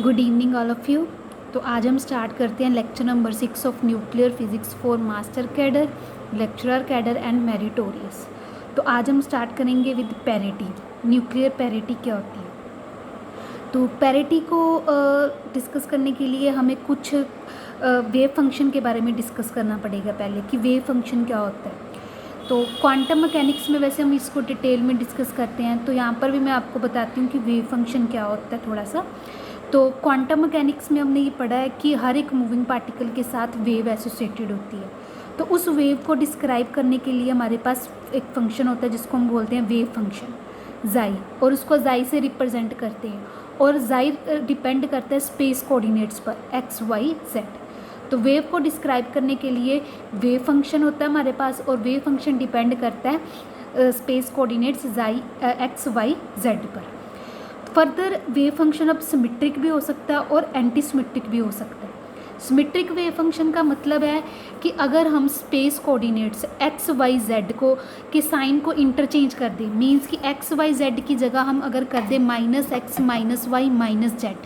Good evening all of you. तो आज हम स्टार्ट करते हैं lecture number 6 of nuclear physics for master cadre, lecturer cadre and meritorious. तो आज हम स्टार्ट करेंगे विद पैरिटी। न्यूक्लियर पैरिटी क्या होती है? तो पैरिटी को डिस्कस करने के लिए हमें कुछ वेव फंक्शन के बारे में डिस्कस करना पड़ेगा पहले कि वेव फंक्शन क्या होता है। तो क्वांटम मैकेनिक्स में वैसे हम इसको डिटेल में डिस्कस करते हैं, तो यहाँ पर भी मैं आपको बताती हूँ कि वेव फंक्शन क्या होता है थोड़ा सा। तो क्वांटम मैकेनिक्स में हमने ये पढ़ा है कि हर एक मूविंग पार्टिकल के साथ वेव एसोसिएटेड होती है। तो उस वेव को डिस्क्राइब करने के लिए हमारे पास एक फंक्शन होता है जिसको हम बोलते हैं वेव फंक्शन जाई, और उसको जाई से रिप्रेजेंट करते हैं। और जाई डिपेंड करता है स्पेस कोऑर्डिनेट्स पर एक्स वाई जेड। तो वेव को डिस्क्राइब करने के लिए वेव फंक्शन होता है हमारे पास, और वेव फंक्शन डिपेंड करता है स्पेस कोऑर्डिनेट्स जाई एक्स वाई जेड पर। फर्दर वेव फंक्शन अब सिमेट्रिक भी हो सकता है और एंटी सिमेट्रिक भी हो सकता है। सिमेट्रिक वेव फंक्शन का मतलब है कि अगर हम space coordinates x y z को के साइन को इंटरचेंज कर दें, मींस कि एक्स वाई जेड की जगह हम अगर कर दें minus x minus y minus z,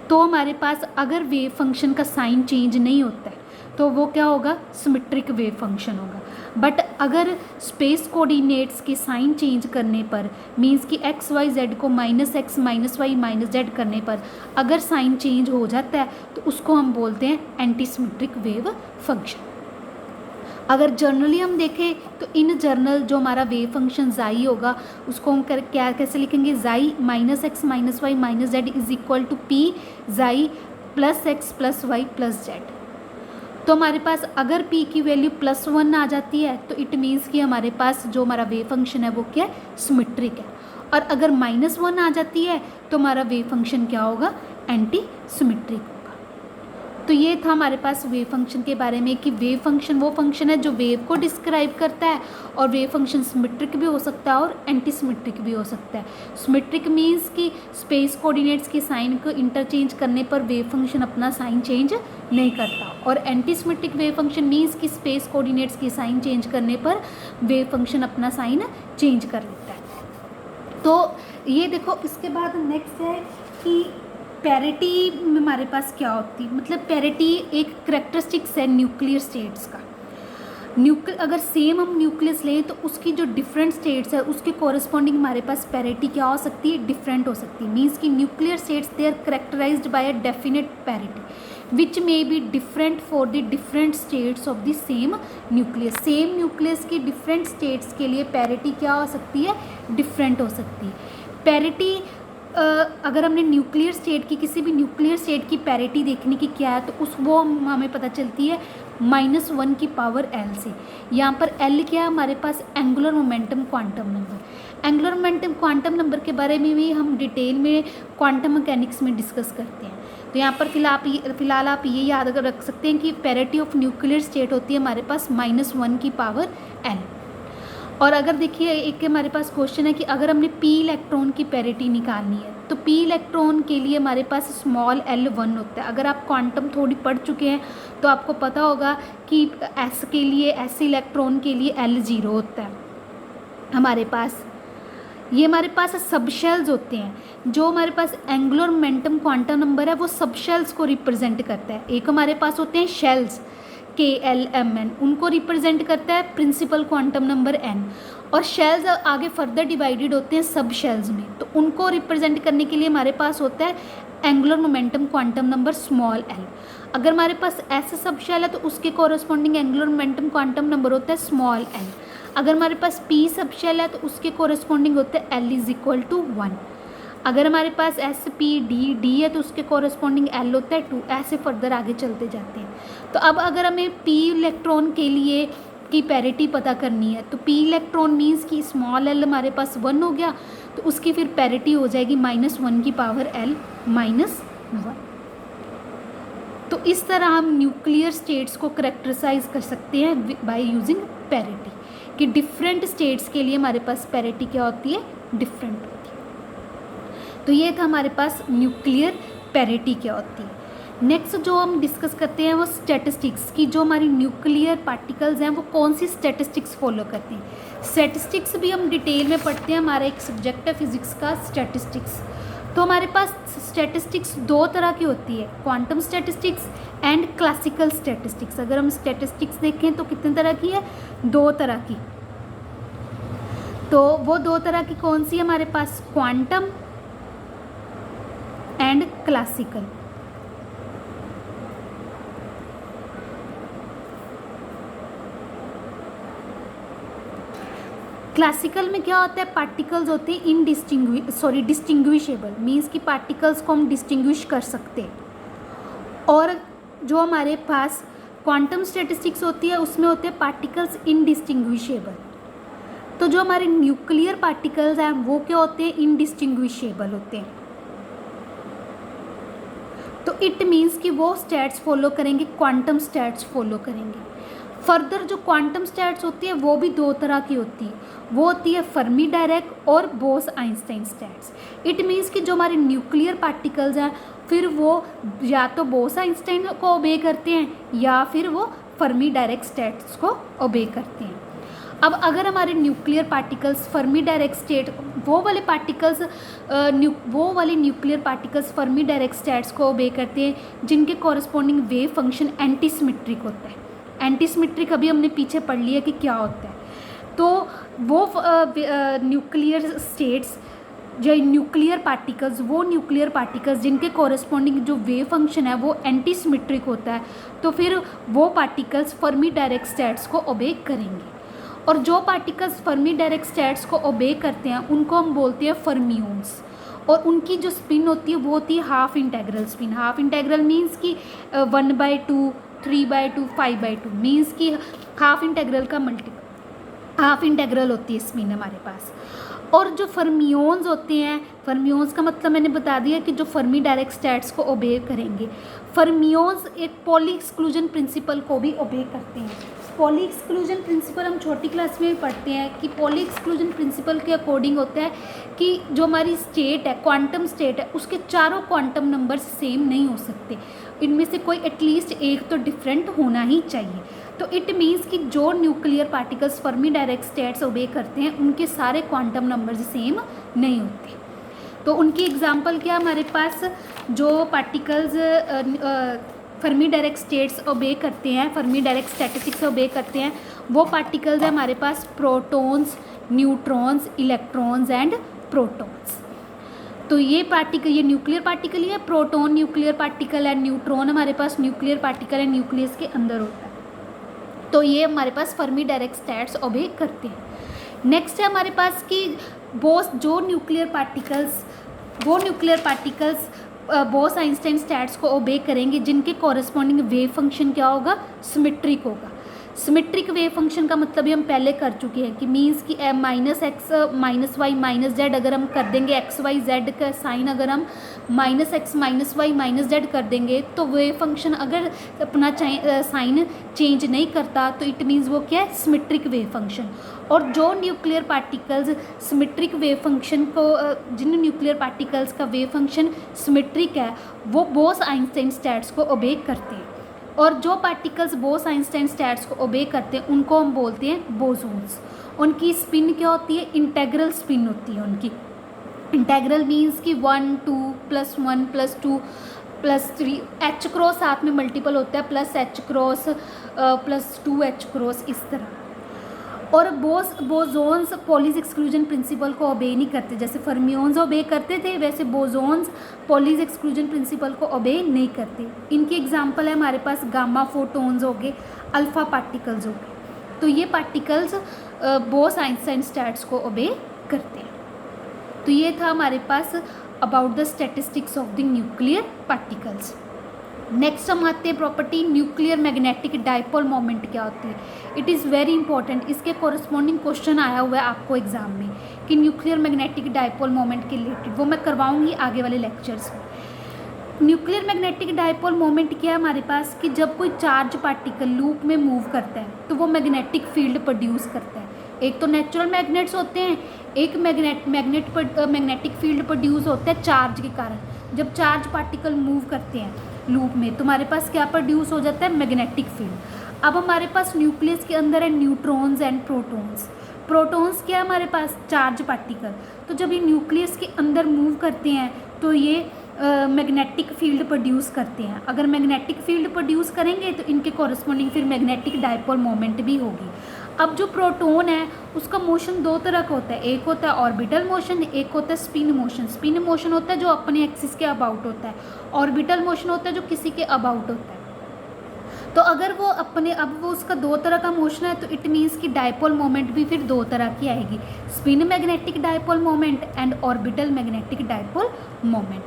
तो हमारे पास अगर वेव फंक्शन का साइन चेंज नहीं होता है तो वो क्या होगा? सिमेट्रिक वेव फंक्शन होगा। बट अगर स्पेस कोऑर्डिनेट्स के साइन चेंज करने पर, मींस कि एक्स वाई जेड को minus x minus y minus z करने पर अगर साइन चेंज हो जाता है तो उसको हम बोलते हैं एंटी सिमेट्रिक वेव फंक्शन। अगर जनरली हम देखें तो इन जनरल जो हमारा वेव फंक्शन जाई होगा उसको हम क्या कैसे लिखेंगे? Psi minus x minus y minus z is equal to P psi plus x plus y plus z. तो हमारे पास अगर p की वैल्यू +1 आ जाती है तो इट मीन्स कि हमारे पास जो हमारा वेव फंक्शन है वो क्या है? सिमेट्रिक है। और अगर -1 आ जाती है तो हमारा वेव फंक्शन क्या होगा? एंटी सिमेट्रिक होगा। तो ये था हमारे पास वेव फंक्शन के बारे में कि वेव फंक्शन वो फंक्शन है जो वेव को डिस्क्राइब करता है, और वेव फंक्शन सिमेट्रिक भी हो सकता है और एंटी सिमेट्रिक भी हो सकता है। सिमेट्रिक मीन्स कि स्पेस कोऑर्डिनेट्स के साइन को इंटरचेंज करने पर वेव फंक्शन अपना साइन चेंज नहीं करता, और anti symmetric wave function means कि स्पेस कोऑर्डिनेट्स के साइन चेंज करने पर वेव फंक्शन अपना साइन चेंज कर लेता है। तो ये देखो, इसके बाद नेक्स्ट है कि पैरिटी में हमारे पास क्या होती है। मतलब पैरिटी एक करेक्टरिस्टिक्स है न्यूक्लियर स्टेट्स का। अगर सेम हम न्यूक्लियस लें तो उसकी जो डिफरेंट स्टेट्स है उसके कॉरस्पॉन्डिंग हमारे पास पैरिटी क्या हो सकती है? डिफरेंट हो सकती है। मीन्स कि nuclear states they are characterized by a definite parity which may be different for the different states of the same nucleus. Same nucleus की डिफरेंट स्टेट्स के लिए पैरिटी क्या हो सकती है? डिफरेंट हो सकती है। पैरिटी अगर हमने न्यूक्लियर स्टेट की किसी भी न्यूक्लियर स्टेट की पैरिटी देखने की क्या है तो वो हमें पता चलती है -1 की पावर एल से। यहाँ पर एल क्या है? हमारे पास angular momentum quantum number. Angular momentum quantum number के बारे में भी हम डिटेल में क्वांटम मैकेनिक्स में डिस्कस करते हैं। तो यहाँ पर फिलहाल आप ये याद रख सकते हैं कि पैरिटी ऑफ न्यूक्लियर स्टेट होती है हमारे पास -1 की पावर एल। और अगर देखिए एक हमारे पास क्वेश्चन है कि अगर हमने p इलेक्ट्रॉन की पैरिटी निकालनी है तो p इलेक्ट्रॉन के लिए हमारे पास स्मॉल l1 होता है। अगर आप क्वांटम थोड़ी पढ़ चुके हैं तो आपको पता होगा कि s के लिए s इलेक्ट्रॉन के लिए l0 होता है हमारे पास। ये हमारे पास सब शेल्स होते हैं। जो हमारे पास एंगुलर मोमेंटम क्वांटम नंबर है वो सब शेल्स को रिप्रेजेंट करता है। एक हमारे पास होते हैं शेल्स KLMN, उनको रिप्रेजेंट करता है प्रिंसिपल क्वांटम नंबर n। और शेल्स आगे फर्दर डिवाइडेड होते हैं सब शेल्स में, तो उनको रिप्रेजेंट करने के लिए हमारे पास होता है angular momentum quantum number small l। अगर हमारे पास ऐसे सब शेल है तो उसके corresponding angular momentum quantum number होता है स्मॉल l। अगर हमारे पास p सब शेल है तो उसके कॉरस्पॉन्डिंग होता है l = 1। अगर हमारे पास S P D है तो उसके कॉरस्पॉन्डिंग L होता है 2। ऐसे फर्दर आगे चलते जाते हैं। तो अब अगर हमें P इलेक्ट्रॉन के लिए की पैरिटी पता करनी है तो P इलेक्ट्रॉन मीन्स कि स्मॉल l हमारे पास 1 हो गया, तो उसकी फिर पैरिटी हो जाएगी -1 की पावर l -1। तो इस तरह हम न्यूक्लियर स्टेट्स को करेक्टराइज कर सकते हैं बाय यूजिंग पैरिटी, कि डिफरेंट स्टेट्स के लिए हमारे पास पैरिटी क्या होती है? डिफरेंट होती है। तो ये था हमारे पास न्यूक्लियर पैरिटी क्या होती है। नेक्स्ट जो हम डिस्कस करते हैं वो स्टैटिस्टिक्स की। जो हमारी न्यूक्लियर पार्टिकल्स हैं वो कौन सी स्टैटिस्टिक्स फॉलो करते हैं। स्टैटिस्टिक्स भी हम डिटेल में पढ़ते हैं, हमारा एक सब्जेक्ट है फिजिक्स का स्टैटिस्टिक्स। तो हमारे पास स्टैटिस्टिक्स दो तरह की होती है, quantum statistics and classical statistics. अगर हम स्टैटिस्टिक्स देखें तो कितने तरह की है, दो तरह की। तो वो दो तरह की कौन सी है हमारे पास, क्वांटम एंड क्लासिकल। क्लासिकल में क्या होता है, पार्टिकल्स होते हैं डिस्टिंग्विशेबल, मीन्स कि पार्टिकल्स को हम डिस्टिंग्विश कर सकते हैं। और जो हमारे पास क्वांटम स्टैटिस्टिक्स होती है उसमें होते हैं पार्टिकल्स इनडिस्टिंग्विशेबल। तो जो हमारे न्यूक्लियर पार्टिकल्स हैं वो क्या होते हैं, इनडिस्टिंग्विशेबल होते हैं। तो इट मीन्स कि वो स्टैट्स फॉलो करेंगे, क्वांटम स्टैट्स फॉलो करेंगे। फर्दर जो क्वांटम स्टैट्स होती है वो भी दो तरह की होती है, वो होती है फर्मी डायरेक्ट और Bose Einstein stats. It means कि जो हमारे न्यूक्लियर पार्टिकल्स हैं फिर वो या तो बोस आइंस्टाइन को ओबे करते हैं या फिर वो फर्मी डायरेक्ट स्टैट्स को ओबे करते हैं। अब अगर हमारे nuclear particles Fermi direct state, वो वाले nuclear particles Fermi Dirac states को ओबे करते हैं जिनके corresponding wave function anti symmetric होता है। एंटी सिमेट्रिक अभी हमने पीछे पढ़ लिया कि क्या होता है। तो वो न्यूक्लियर स्टेट्स जो न्यूक्लियर पार्टिकल्स जिनके कॉरस्पॉन्डिंग जो वेव फंक्शन है वो एंटी सिमेट्रिक होता है, तो फिर वो पार्टिकल्स फर्मी डायरेक्ट स्टेट्स को ओबे करेंगे। और जो पार्टिकल्स फर्मी डायरेक्ट स्टैट्स को ओबे करते हैं उनको हम बोलते हैं फर्मियोन्स। और उनकी जो स्पिन होती है वो होती है half integral spin. Half integral means कि 1/2, 3/2, 5/2 मीन्स कि हाफ इंटेग्रल का हाफ इंटेग्रल होती है स्पिन हमारे पास। और जो फर्मियोन्स होते हैं, फर्मियोन्स का मतलब मैंने बता दिया कि जो फर्मी डायरेक्ट स्टैट्स को ओबे करेंगे। फर्मियोन्स एक पॉली एक्सक्लूजन प्रिंसिपल को भी ओबे करते हैं। पॉली एक्सक्लूजन प्रिंसिपल हम छोटी क्लास में भी पढ़ते हैं कि पॉली एक्सक्लूजन प्रिंसिपल के अकॉर्डिंग होता है कि जो हमारी स्टेट है, क्वांटम स्टेट है, उसके चारों क्वांटम नंबर्स सेम नहीं हो सकते, इनमें से कोई एटलीस्ट एक तो डिफरेंट होना ही चाहिए। तो इट मीन्स कि जो nuclear particles Fermi Dirac states obey करते हैं उनके सारे क्वांटम नंबर्स सेम नहीं होते। तो उनकी एग्जांपल क्या हमारे पास, जो particles Fermi Dirac states obey करते हैं, फर्मी डायरेक्ट स्टैटिस्टिक्स ओबे करते हैं, वो पार्टिकल्स हैं हमारे पास protons, neutrons, electrons and protons. तो ये न्यूक्लियर पार्टिकल ही है, प्रोटॉन न्यूक्लियर पार्टिकल है, न्यूट्रॉन हमारे पास न्यूक्लियर पार्टिकल है, न्यूक्लियस के अंदर होता है। तो ये हमारे पास फर्मी डायरेक्ट स्टैट्स ओबे करते हैं। नेक्स्ट है हमारे पास कि जो nuclear particles Bose Einstein stats को ओबे करेंगे जिनके कॉरस्पॉन्डिंग वेव फंक्शन क्या होगा, सिमेट्रिक होगा। सिमेट्रिक वेव फंक्शन का मतलब भी हम पहले कर चुके हैं कि मीन्स कि -x -y -z अगर हम कर देंगे, x y z का साइन अगर हम -x -y -z कर देंगे तो वेव फंक्शन अगर अपना साइन चेंज नहीं करता तो इट मीन्स वो क्या है, सिमेट्रिक वेव फंक्शन। और जो nuclear particles symmetric wave function को जिन न्यूक्लियर पार्टिकल्स का वेव फंक्शन सिमेट्रिक है वो बोस आइंस्टाइन स्टैट्स को ओबे करते हैं। और जो पार्टिकल्स बोस आइंस्टाइन स्टैट्स को ओबे करते हैं उनको हम बोलते हैं बोसोन्स। उनकी स्पिन क्या होती है, इंटेग्रल स्पिन होती है उनकी। इंटेग्रल मीन्स कि 1 2 +1 +2 +3 H क्रॉस साथ में मल्टीपल होता है, +H क्रॉस +2H क्रॉस, इस तरह। और बोसोन्स पॉलीज एक्सक्लूजन प्रिंसिपल को ओबे नहीं करते, जैसे फर्मियोन्स ओबे करते थे वैसे बोसोन्स पॉलीज एक्सक्लूजन प्रिंसिपल को ओबे नहीं करते। इनकी एग्जांपल है हमारे पास गामा फोटोन्स हो गए, अल्फा पार्टिकल्स हो गए। तो ये पार्टिकल्स बोस आइंस्टाइन स्टैट्स को ओबे करते हैं। तो ये था हमारे पास about the statistics of the nuclear particles. Next हम आते हैं property nuclear magnetic dipole moment क्या होती है। इट इज़ वेरी इंपॉर्टेंट, इसके कॉरस्पॉन्डिंग क्वेश्चन आया हुआ है आपको एग्जाम में कि न्यूक्लियर मैग्नेटिक डाइपोल मोमेंट के रिलेटेड, वो मैं करवाऊंगी आगे वाले लेक्चर्स में। न्यूक्लियर मैग्नेटिक डाइपोल मोमेंट क्या है हमारे पास कि जब कोई चार्ज पार्टिकल लूप में मूव करता है तो वो मैग्नेटिक फील्ड प्रोड्यूस करता है। एक तो नेचुरल मैग्नेट्स होते हैं, एक मैग्नेटिक फील्ड प्रोड्यूस होता है चार्ज के कारण। जब चार्ज पार्टिकल मूव करते हैं लूप में तो हमारे पास क्या प्रोड्यूस हो जाता है, मैग्नेटिक फील्ड। अब हमारे पास न्यूक्लियस के अंदर है न्यूट्रॉन्स एंड प्रोटॉन्स। प्रोटॉन्स क्या है हमारे पास, चार्ज पार्टिकल। तो जब ये न्यूक्लियस के अंदर मूव करते हैं तो ये मैग्नेटिक फील्ड प्रोड्यूस करते हैं। अगर मैग्नेटिक फील्ड प्रोड्यूस करेंगे तो इनके कॉरस्पॉन्डिंग फिर मैग्नेटिक डायपोल मोमेंट भी होगी। अब जो प्रोटॉन है उसका मोशन दो तरह का होता है, एक होता है ऑर्बिटल मोशन, एक होता है स्पिन मोशन। स्पिन मोशन होता है जो अपने एक्सिस के अबाउट होता है, ऑर्बिटल मोशन होता है जो किसी के अबाउट होता है। तो अगर वो अपने अब वो उसका दो तरह का मोशन है तो इट मीन्स कि डायपोल मोमेंट भी फिर दो तरह की आएगी, spin magnetic dipole moment and orbital magnetic dipole moment.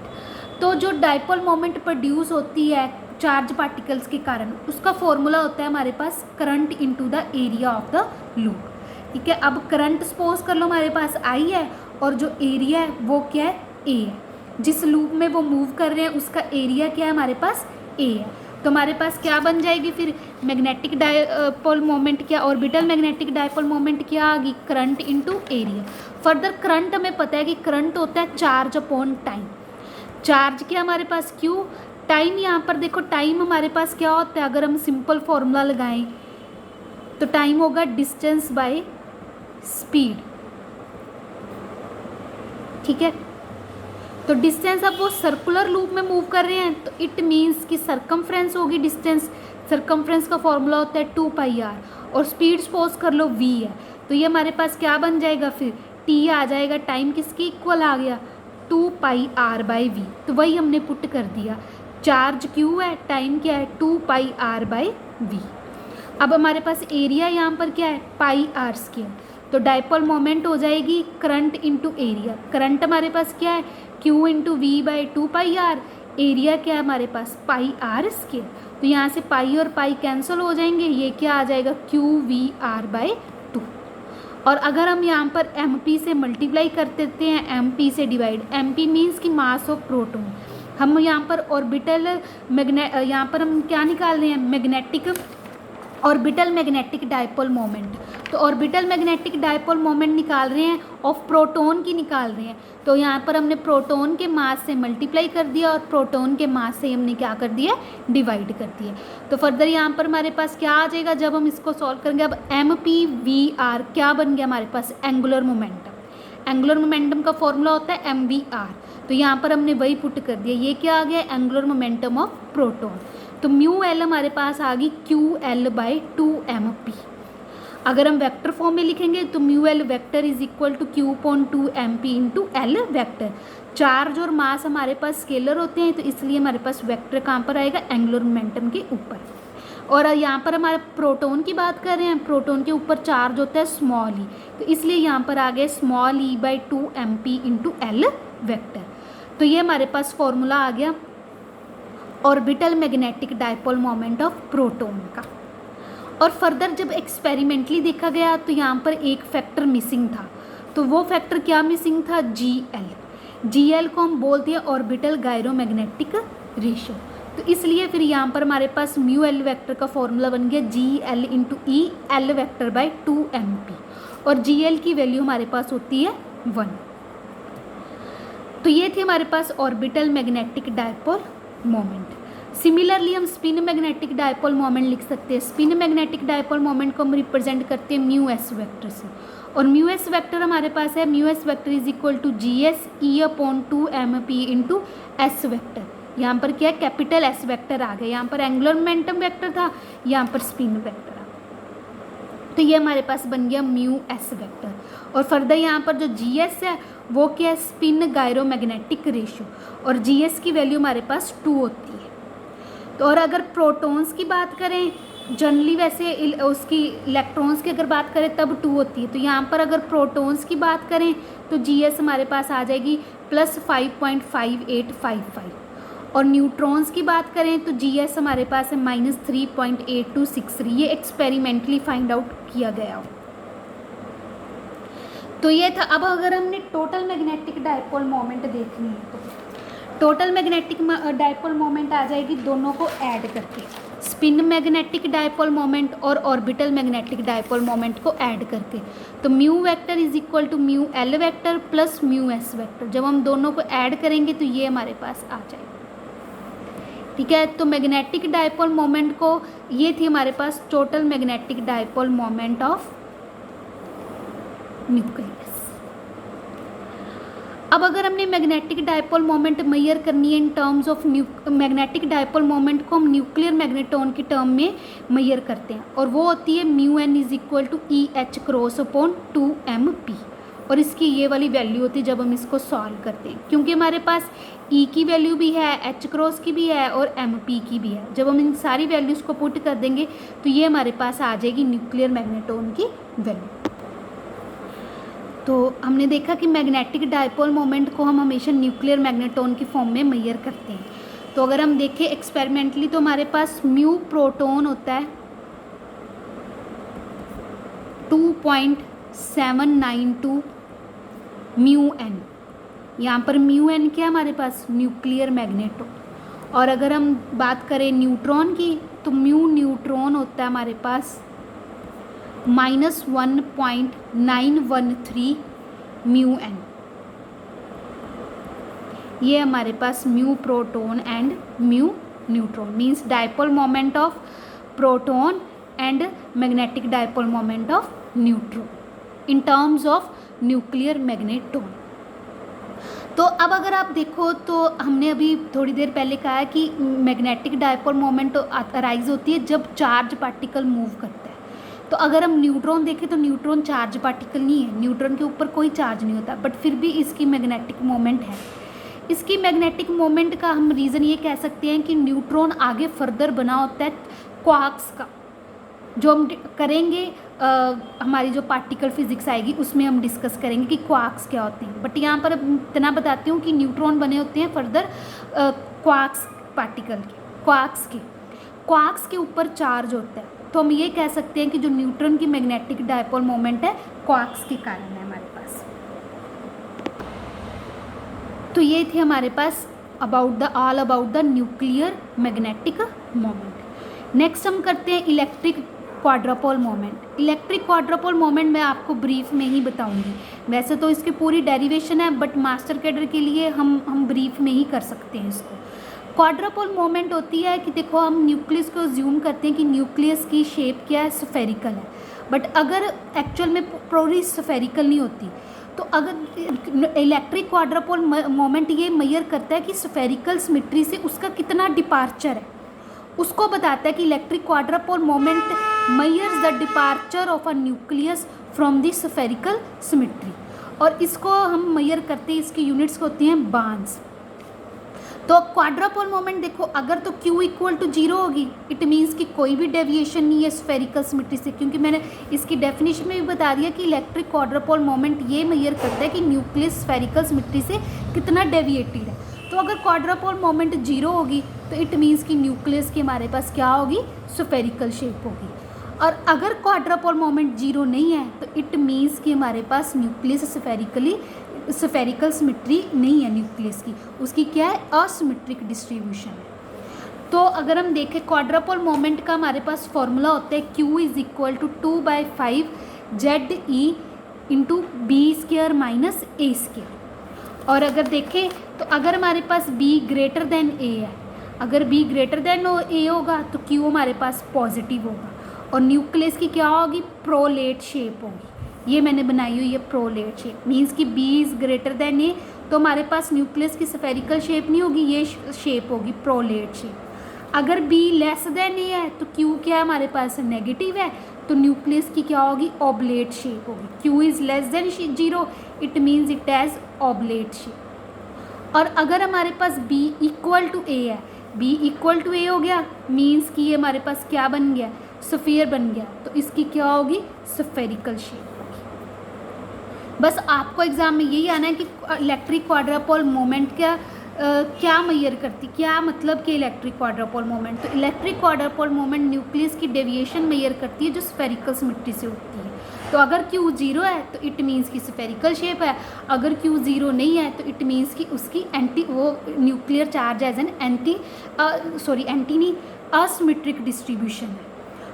तो जो डायपोल मोमेंट प्रोड्यूस होती है चार्ज पार्टिकल्स के कारण, उसका फॉर्मूला होता है हमारे पास current into the area of the loop. ठीक है, अब करंट सपोज कर लो हमारे पास आई है और जो एरिया है वो क्या है, ए है। जिस लूप में वो मूव कर रहे हैं उसका एरिया क्या है हमारे पास, ए है। तो हमारे पास क्या बन जाएगी फिर मैग्नेटिक डायपोल मोमेंट, क्या ऑर्बिटल मैग्नेटिक डायपोल मोमेंट क्या आ गई, current into area. Further current हमें पता है कि करंट होता है चार्ज अपॉन टाइम। चार्ज क्या हमारे पास क्यू, टाइम यहाँ पर देखो टाइम हमारे पास क्या होता है, अगर हम सिंपल फॉर्मूला लगाएं तो टाइम होगा डिस्टेंस बाय स्पीड। ठीक है, तो डिस्टेंस, अब वो सर्कुलर लूप में मूव कर रहे हैं तो इट मीन्स कि सरकमफ्रेंस होगी डिस्टेंस। सरकमफ्रेंस का फॉर्मूला होता है 2πr और स्पीड सपोज कर लो v है। तो ये हमारे पास क्या बन जाएगा फिर, t आ जाएगा, टाइम किसके इक्वल आ गया 2πr/v। तो वही हमने पुट कर दिया, चार्ज q है, टाइम क्या है 2πr/v। अब हमारे पास एरिया यहाँ पर क्या है πr²। तो डायपोल मोमेंट हो जाएगी करंट इनटू एरिया। करंट हमारे पास क्या है q इंटू v/2πr, एरिया क्या है हमारे पास πr²। तो यहाँ से पाई और पाई कैंसिल हो जाएंगे, ये क्या आ जाएगा qvr/2। और अगर हम यहाँ पर mp से मल्टीप्लाई कर देते हैं, mp से डिवाइड, mp मीन्स कि मास ऑफ प्रोटॉन। हम यहाँ पर ऑर्बिटल यहाँ पर हम क्या निकाल रहे हैं, magnetic orbital magnetic dipole moment. तो ऑर्बिटल मैग्नेटिक डायपोल मोमेंट निकाल रहे हैं ऑफ प्रोटॉन की निकाल रहे हैं। तो यहाँ पर हमने प्रोटॉन के मास से मल्टीप्लाई कर दिया और प्रोटॉन के मास से हमने क्या कर दिया, डिवाइड कर दिया। तो फर्दर यहाँ पर हमारे पास क्या आ जाएगा जब हम इसको सॉल्व करेंगे, अब mp/v/r क्या बन गया हमारे पास, एंगुलर मोमेंटम। एंगुलर मोमेंटम का फॉर्मूला होता है mv/r। तो यहाँ पर हमने वही पुट कर दिया, ये क्या आ गया एंगुलर मोमेंटम ऑफ प्रोटॉन। तो म्यू एल हमारे पास आ गई QL/2mp। अगर हम वेक्टर फॉर्म में लिखेंगे तो mu L vector is equal to Q/2mp into L vector. Charge और मास हमारे पास स्केलर होते हैं तो इसलिए हमारे पास वेक्टर कहाँ पर आएगा, एंगुलर मोमेंटम के ऊपर। और यहाँ पर हमारे प्रोटॉन की बात कर रहे हैं, प्रोटॉन के ऊपर चार्ज होता है स्मॉल ई, तो इसलिए यहाँ पर आ गया small e/2mp into L vector. तो ये हमारे पास फॉर्मूला आ गया orbital magnetic dipole moment of proton का। और फर्दर जब एक्सपेरिमेंटली देखा गया तो यहाँ पर एक फैक्टर मिसिंग था। तो वो फैक्टर क्या मिसिंग था, GL को हम बोलते हैं ऑर्बिटल गायरोमैग्नेटिक रेशियो। तो इसलिए फिर यहाँ पर हमारे पास म्यू एल वेक्टर का फॉर्मूला बन गया GL इंटू ई एल वेक्टर/2mp और GL की वैल्यू हमारे पास होती है 1। तो ये थी हमारे पास orbital magnetic dipole moment. Similarly हम स्पिन मैग्नेटिक डायपोल मोमेंट लिख सकते हैं। स्पिन मैग्नेटिक डायपोल मोमेंट को हम रिप्रेजेंट करते हैं म्यू एस वेक्टर से, और म्यू एस वेक्टर हमारे पास है mu S vector is equal to GS E/2mp into S vector. यहाँ पर क्या है कैपिटल एस वेक्टर आ गया, यहाँ पर एंगुलर मोमेंटम वेक्टर था, यहाँ पर स्पिन वेक्टर आ। तो ये हमारे पास बन गया म्यू एस वेक्टर। और फर्दर यहाँ पर जो GS है वो क्या है, स्पिन गायरोमैग्नेटिक रेशियो, और GS की वैल्यू हमारे पास 2 होती है। तो और अगर प्रोटॉन्स की बात करें, जनरली वैसे उसकी इलेक्ट्रॉन्स की अगर बात करें तब 2 होती है। तो यहाँ पर अगर प्रोटॉन्स की बात करें तो GS हमारे पास आ जाएगी +5.5855, और न्यूट्रॉन्स की बात करें तो GS हमारे पास है -3.8263। ये एक्सपेरिमेंटली फाइंड आउट किया गया हो। तो ये था। अब अगर हमने टोटल मैग्नेटिक डायपोल मोमेंट देखनी है तो टोटल मैग्नेटिक डायपोल मोमेंट आ जाएगी दोनों को ऐड करके, स्पिन मैग्नेटिक डायपोल मोमेंट और ऑर्बिटल मैग्नेटिक डायपोल मोमेंट को ऐड करके। तो mu vector is equal to mu L vector plus mu S vector. जब हम दोनों को ऐड करेंगे तो ये हमारे पास आ जाएगा। ठीक है, तो मैग्नेटिक डायपोल मोमेंट को, ये थी हमारे पास total magnetic dipole moment of nucleus. अब अगर हमने मैग्नेटिक डायपोल मोमेंट मेजर करनी है in terms of magnetic dipole moment को हम न्यूक्लियर मैग्नेटॉन की टर्म में मेजर करते हैं, और वो होती है mu N is equal to E H cross upon 2m p, और इसकी ये वाली वैल्यू होती है जब हम इसको सॉल्व करते हैं, क्योंकि हमारे पास ई की वैल्यू भी है, एच क्रॉस की भी है और एम पी की भी है। जब हम इन सारी वैल्यूज़ को पुट कर देंगे तो ये हमारे पास आ जाएगी न्यूक्लियर मैग्नेटॉन की वैल्यू। तो हमने देखा कि मैग्नेटिक डायपोल मोमेंट को हम हमेशा न्यूक्लियर मैग्नेटॉन की फॉर्म में मेजर करते हैं। तो अगर हम देखें एक्सपेरिमेंटली तो हमारे पास म्यू प्रोटॉन होता है 2.792 म्यू एन। यहाँ पर म्यू एन क्या हमारे पास न्यूक्लियर मैग्नेटॉन। और अगर हम बात करें न्यूट्रॉन की तो म्यू न्यूट्रॉन होता है हमारे पास -1.913 म्यू एन। ये हमारे पास mu proton and mu neutron means dipole moment of proton and magnetic dipole moment of neutron in terms of nuclear magneton. तो अब अगर आप देखो तो हमने अभी थोड़ी देर पहले कहा है कि मैग्नेटिक डायपोल मोमेंट अराइज होती है जब चार्ज पार्टिकल मूव करता है। तो अगर हम न्यूट्रॉन देखें तो न्यूट्रॉन चार्ज पार्टिकल नहीं है, न्यूट्रॉन के ऊपर कोई चार्ज नहीं होता, बट फिर भी इसकी मैग्नेटिक मोमेंट है। इसकी मैग्नेटिक मोमेंट का हम रीज़न ये कह सकते हैं कि न्यूट्रॉन आगे फर्दर बना होता है क्वार्क्स का, जो हम करेंगे हमारी जो पार्टिकल फिजिक्स आएगी उसमें हम डिस्कस करेंगे कि क्वार्क्स क्या होते हैं। बट यहाँ पर इतना बताती हूँ कि न्यूट्रॉन बने होते हैं फर्दर क्वार्क्स पार्टिकल के, क्वार्क्स के ऊपर चार्ज होता है। तो हम ये कह सकते हैं कि जो न्यूट्रॉन की मैग्नेटिक डायपोल मोमेंट है क्वार्क्स के कारण है हमारे पास। तो ये थे हमारे पास all about the nuclear magnetic moment. Next हम करते हैं electric quadrupole moment. Electric quadrupole moment मैं आपको ब्रीफ में ही बताऊंगी, वैसे तो इसकी पूरी डेरिवेशन है बट मास्टर कैडर के लिए हम ब्रीफ में ही कर सकते हैं इसको। क्वाड्रापोल मोमेंट होती है कि देखो हम न्यूक्लियस को ज्यूम करते हैं कि न्यूक्लियस की शेप क्या है, स्फेरिकल है, बट अगर एक्चुअल में पूरी स्फेरिकल नहीं होती। तो अगर इलेक्ट्रिक क्वाड्रापोल मोमेंट ये मेजर करता है कि स्फेरिकल सिमेट्री से उसका कितना डिपार्चर है, उसको बताता है कि electric quadrupole moment measures the departure of a nucleus from the spherical symmetry. और इसको हम मेजर करते हैं, इसकी यूनिट्स होती हैं बार्न्स। तो क्वाड्रापोल मोमेंट देखो अगर तो Q इक्वल टू 0 होगी, इट मीन्स कि कोई भी डेविएशन नहीं है स्फेरिकल सिमेट्री से, क्योंकि मैंने इसकी डेफिनेशन में भी बता दिया कि इलेक्ट्रिक क्वाड्रापोल मोमेंट ये मेजर करता है कि न्यूक्लियस स्फेरिकल सिमेट्री से कितना डेविएटेड है। तो अगर क्वाड्रापोल मोमेंट 0 होगी तो इट मीन्स कि न्यूक्लियस की हमारे पास क्या होगी, स्फेरिकल शेप होगी। और अगर क्वाड्रापोल मोमेंट 0 नहीं है तो इट मीन्स कि हमारे पास न्यूक्लियस स्फेरिकल सिमेट्री नहीं है न्यूक्लियस की, उसकी क्या है, असिमेट्रिक डिस्ट्रीब्यूशन है। तो अगर हम देखें क्वाड्रापोल मोमेंट का हमारे पास फॉर्मूला होता है Q is equal to 2/5 ZE into B² minus A²। और अगर देखें तो अगर हमारे पास B ग्रेटर देन A है, अगर B ग्रेटर देन A होगा तो Q हमारे पास पॉजिटिव होगा, और न्यूक्लियस की क्या होगी, प्रोलेट शेप होगी। ये मैंने बनाई हुई है प्रोलेट शेप, मीन्स कि B is greater than A, तो हमारे पास न्यूक्लियस की स्फेरिकल शेप नहीं होगी, ये शेप होगी प्रोलेट शेप। अगर B लेस देन A है तो Q क्या है हमारे पास, नेगेटिव है, तो न्यूक्लियस की क्या होगी, ऑब्लेट शेप होगी। Q is less than 0, it means it has oblate shape. और अगर हमारे पास B इक्वल टू A है, B इक्वल टू A हो गया, मीन्स कि ये हमारे पास क्या बन गया, स्फीयर बन गया, तो इसकी क्या होगी, स्फेरिकल शेप होगी। बस आपको एग्जाम में यही आना है कि इलेक्ट्रिक क्वाड्रापोल मोमेंट क्या मेजर करती, क्या मतलब कि इलेक्ट्रिक क्वाड्रापोल मोमेंट। तो इलेक्ट्रिक क्वाड्रापोल मोमेंट न्यूक्लियस की डेविएशन मेजर करती है जो स्फेरिकल सिमेट्री से होती है। तो अगर Q 0 है तो इट मीन्स की स्फेरिकल शेप है, अगर Q 0 नहीं है तो इट मीन्स कि उसकी nuclear charge as an asymmetric distribution है।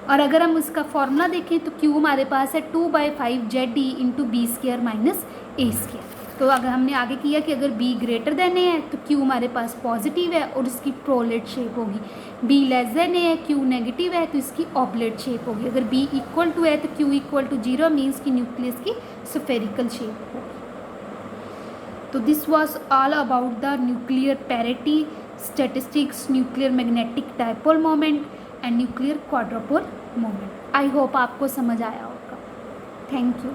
और अगर हम उसका फॉर्मूला देखें तो Q हमारे पास है 2/5 ZE into B² minus A²। तो अगर हमने आगे किया कि अगर B ग्रेटर देन A है तो Q हमारे पास पॉजिटिव है और इसकी प्रोलेट शेप होगी, B लेस देन A है, Q नेगेटिव है, तो इसकी ऑब्लेट शेप होगी। अगर B इक्वल टू है तो Q इक्वल टू 0 मीन्स की न्यूक्लियस की स्फेरिकल शेप होगी। तो तो this was all about the nuclear parity, statistics, nuclear magnetic dipole moment and nuclear quadrupole moment. I hope आपको समझ आया होगा। Thank you.